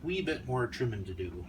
wee bit more trimming to do.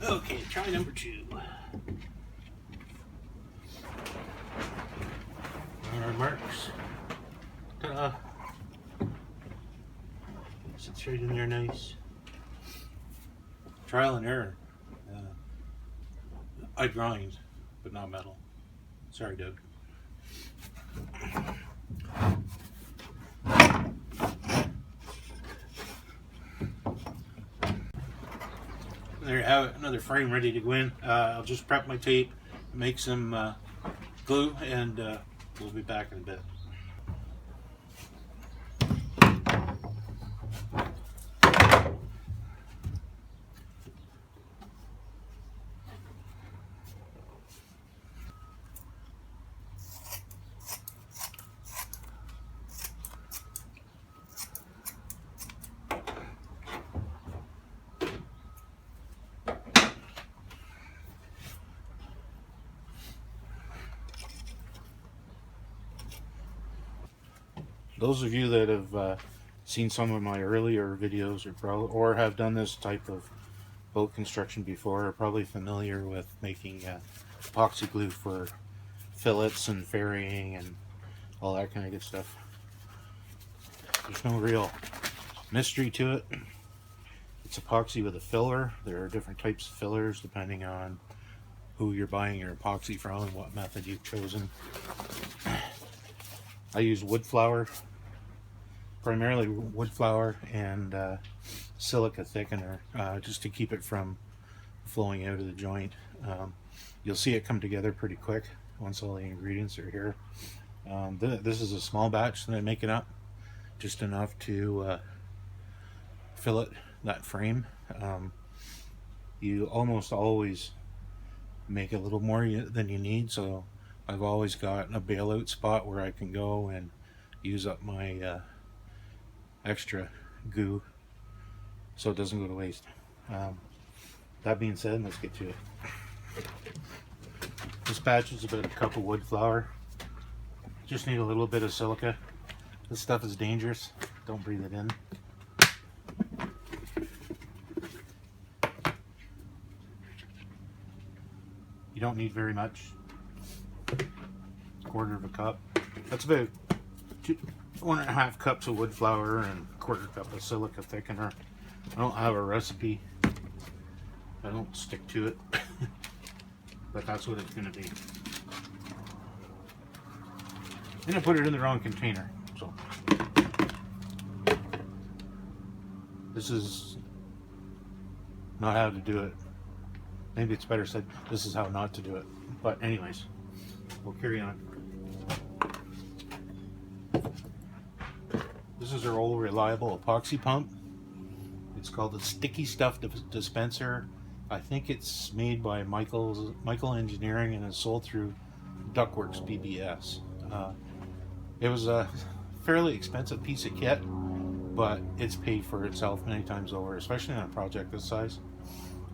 Okay, try number 2. On our marks. Ta-da! Sits right in there nice. Trial and error. I grind, but not metal. Sorry, Doug. There you have it, another frame ready to go in. I'll just prep my tape, make some glue, and we'll be back in a bit. Those of you that have seen some of my earlier videos or have done this type of boat construction before are probably familiar with making epoxy glue for fillets and ferrying and all that kind of good stuff. There's no real mystery to it. It's epoxy with a filler. There are different types of fillers depending on who you're buying your epoxy from and what method you've chosen. I use wood flour, primarily wood flour and silica thickener, just to keep it from flowing out of the joint. You'll see it come together pretty quick once all the ingredients are here. This is a small batch that I'm making up, just enough to fillet that frame. You almost always make a little more than you need, so I've always got a bailout spot where I can go and use up my extra goo so it doesn't go to waste. That being said, let's get to it. This batch is about a cup of wood flour. Just need a little bit of silica. This stuff is dangerous. Don't breathe it in. You don't need very much. 1/4 of a cup. That's about 1.5 cups of wood flour and 1/4 cup of silica thickener. I don't have a recipe I don't stick to it, but that's what it's going to be. And I put it in the wrong container, so this is not how to do it. Maybe it's better said, this is how not to do it. But anyways, we'll carry on. This is our old reliable epoxy pump. It's called the Sticky Stuff Dispenser. I think it's made by Michael Engineering and is sold through Ductworks BBS. It was a fairly expensive piece of kit, but it's paid for itself many times over, especially on a project this size.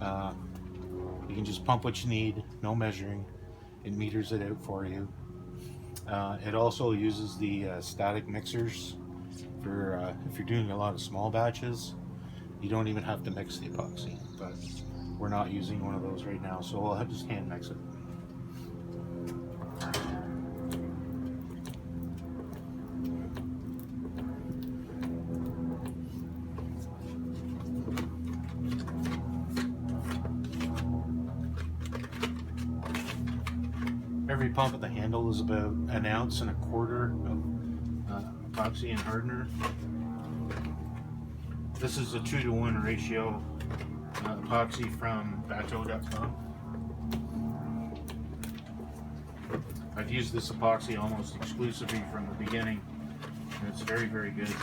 You can just pump what you need, no measuring. It meters it out for you. It also uses the static mixers for if you're doing a lot of small batches. You don't even have to mix the epoxy, but we're not using one of those right now, so we'll have to just hand mix it. Every pump at the handle is about 1.25 ounces of epoxy and hardener. This is a 2-to-1 ratio epoxy from bateau.com. I've used this epoxy almost exclusively from the beginning, and it's very, very good.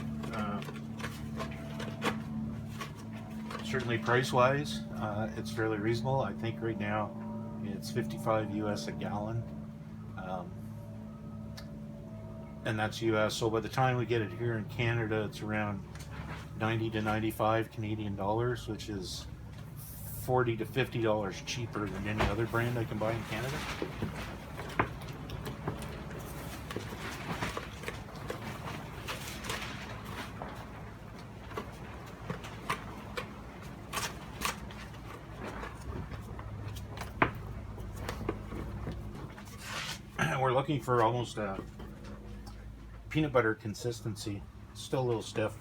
Certainly price-wise, it's fairly reasonable. I think right now it's 55 US a gallon. And that's US, so by the time we get it here in Canada, it's around 90 to 95 Canadian dollars, which is $40 to $50 cheaper than any other brand I can buy in Canada. We're looking for almost a peanut butter consistency. It's still a little stiff.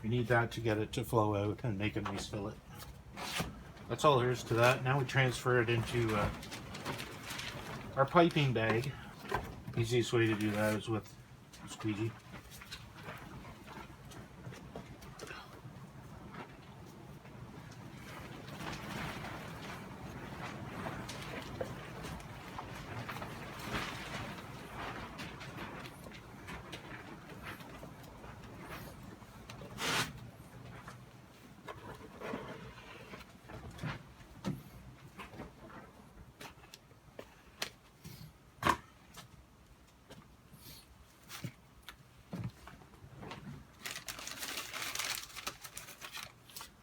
You need that to get it to flow out and make a nice fillet. That's all there is to that. Now we transfer it into our piping bag. Easiest way to do that is with a squeegee.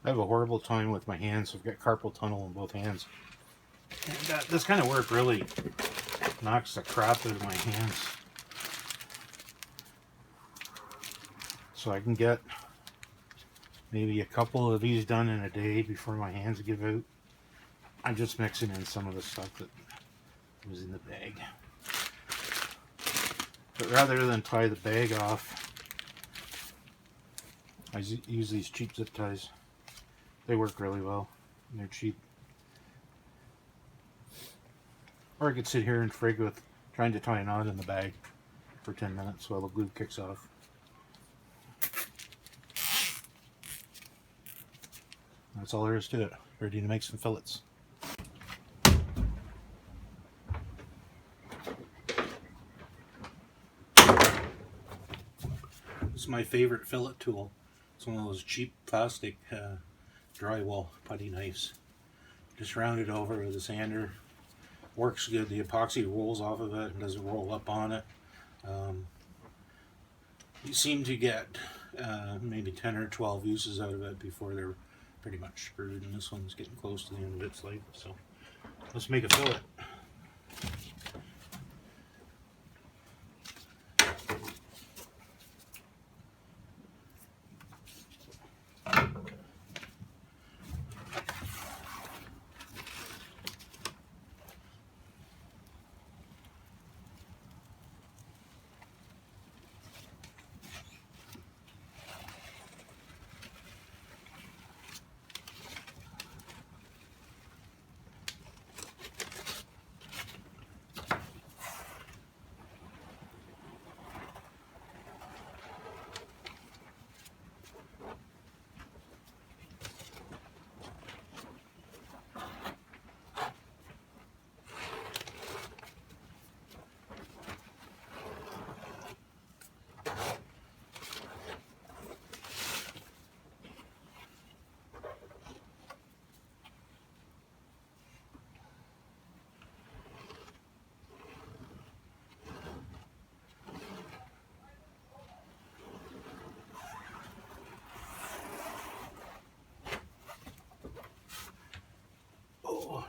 I have a horrible time with my hands. I've got carpal tunnel in both hands. And this kind of work really knocks the crap out of my hands. So I can get maybe a couple of these done in a day before my hands give out. I'm just mixing in some of the stuff that was in the bag. But rather than tie the bag off, I use these cheap zip ties. They work really well, and they're cheap. Or I could sit here and frig with trying to tie a knot in the bag for 10 minutes while the glue kicks off. That's all there is to it. Ready to make some fillets. This is my favorite fillet tool. It's one of those cheap plastic drywall putty knives. Just round it over with a sander. Works good. The epoxy rolls off of it and doesn't roll up on it. You seem to get maybe 10 or 12 uses out of it before they're pretty much screwed, and this one's getting close to the end of its life. So let's make a fillet.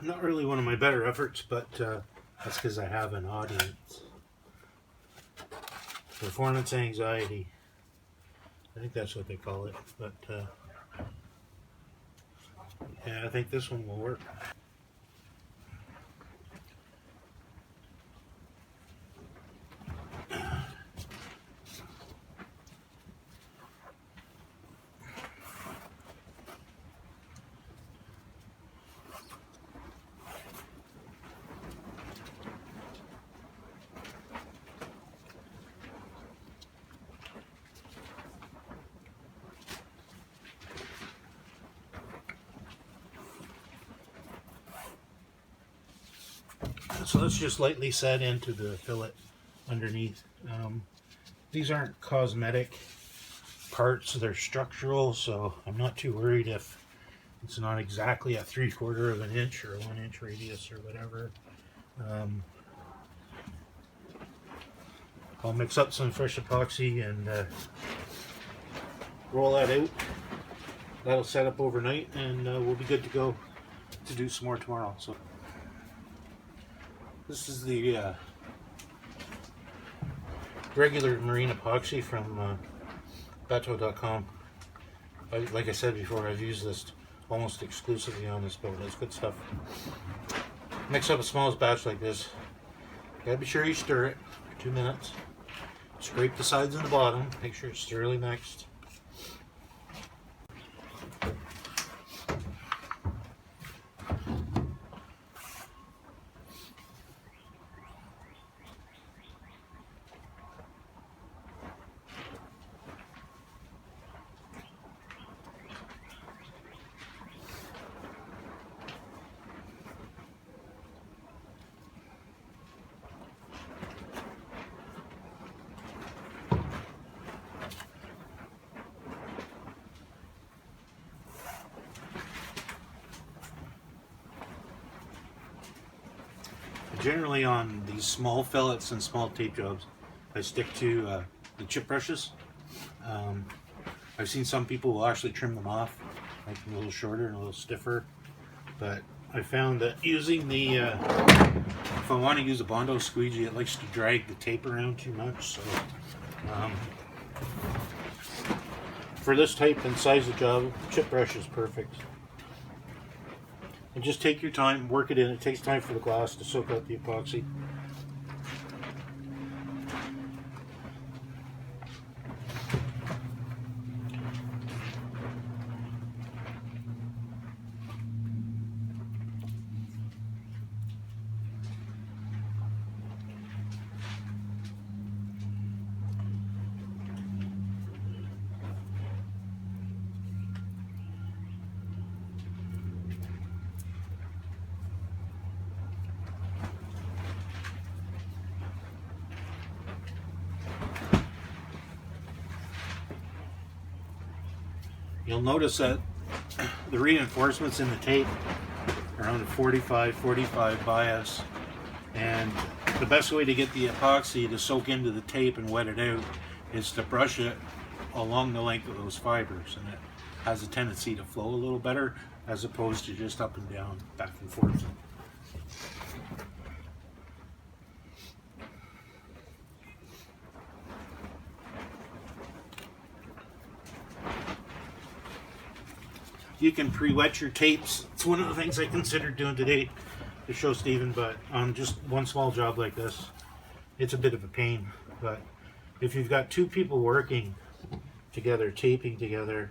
not really one of my better efforts, but that's because I have an audience. Performance anxiety. I think that's what they call it, but yeah, I think this one will work. So let's just lightly set into the fillet underneath. These aren't cosmetic parts, they're structural, so I'm not too worried if it's not exactly a 3/4 of an inch or a 1 inch radius or whatever. I'll mix up some fresh epoxy and roll that out. That'll set up overnight, and we'll be good to go to do some more tomorrow. So this is the regular marine epoxy from bateau.com. Like I said before, I've used this almost exclusively on this boat. It's good stuff. Mix up a small batch like this. Gotta be sure you stir it for 2 minutes. Scrape the sides and the bottom. Make sure it's thoroughly mixed. Generally on these small fillets and small tape jobs, I stick to the chip brushes. I've seen some people will actually trim them off, make them a little shorter and a little stiffer, but I found that using the, if I want to use a Bondo squeegee, it likes to drag the tape around too much, so for this type and size of job, chip brush is perfect. And just take your time, work it in. It takes time for the glass to soak up the epoxy. You'll notice that the reinforcements in the tape are on 45 bias, and the best way to get the epoxy to soak into the tape and wet it out is to brush it along the length of those fibers, and it has a tendency to flow a little better as opposed to just up and down, back and forth. You can pre-wet your tapes. It's one of the things I considered doing today to show Stephen, but on just one small job like this, it's a bit of a pain. But if you've got 2 people working together, taping together,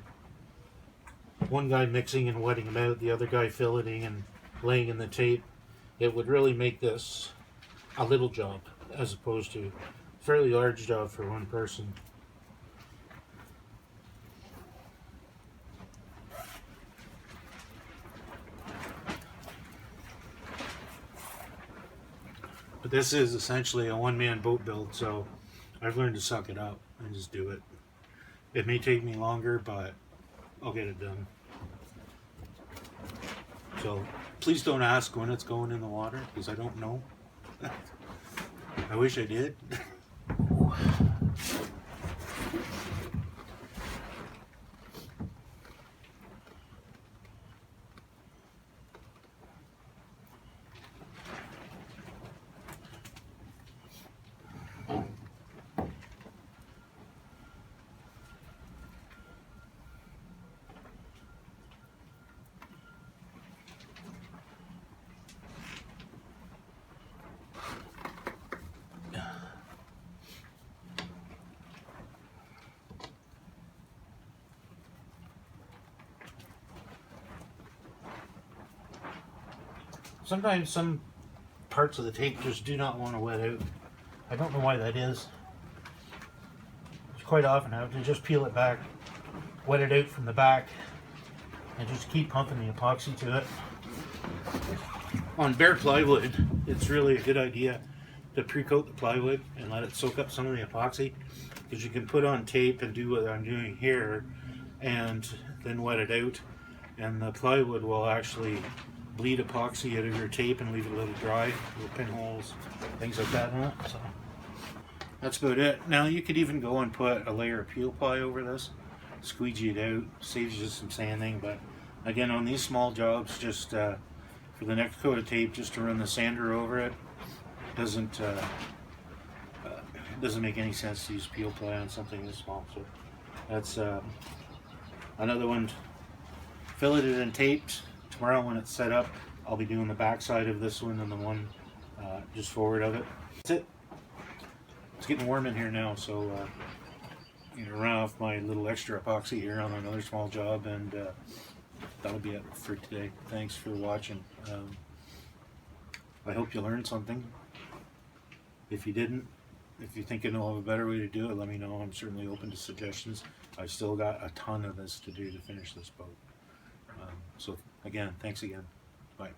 one guy mixing and wetting them out, the other guy filleting and laying in the tape, it would really make this a little job as opposed to a fairly large job for one person. But this is essentially a one-man boat build, so I've learned to suck it up and just do it. It may take me longer, but I'll get it done. So please don't ask when it's going in the water, because I don't know. I wish I did. Sometimes some parts of the tape just do not want to wet out. I don't know why that is. Quite often I have to just peel it back, wet it out from the back, and just keep pumping the epoxy to it. On bare plywood, it's really a good idea to pre-coat the plywood and let it soak up some of the epoxy, because you can put on tape and do what I'm doing here and then wet it out, and the plywood will actually bleed epoxy out of your tape and leave it a little dry, little pinholes, things like that in it. So that's about it. Now you could even go and put a layer of peel ply over this, squeegee it out, saves you some sanding. But again, on these small jobs, just for the next coat of tape, just to run the sander over it, doesn't make any sense to use peel ply on something this small. So that's another one filleted and taped. Tomorrow when it's set up, I'll be doing the back side of this one and the one just forward of it. That's it. It's getting warm in here now, so I'm gonna run off my little extra epoxy here on another small job, and that'll be it for today. Thanks for watching. I hope you learned something. If you didn't, if you think you know of a better way to do it, let me know. I'm certainly open to suggestions. I've still got a ton of this to do to finish this boat. So again, thanks again. Bye.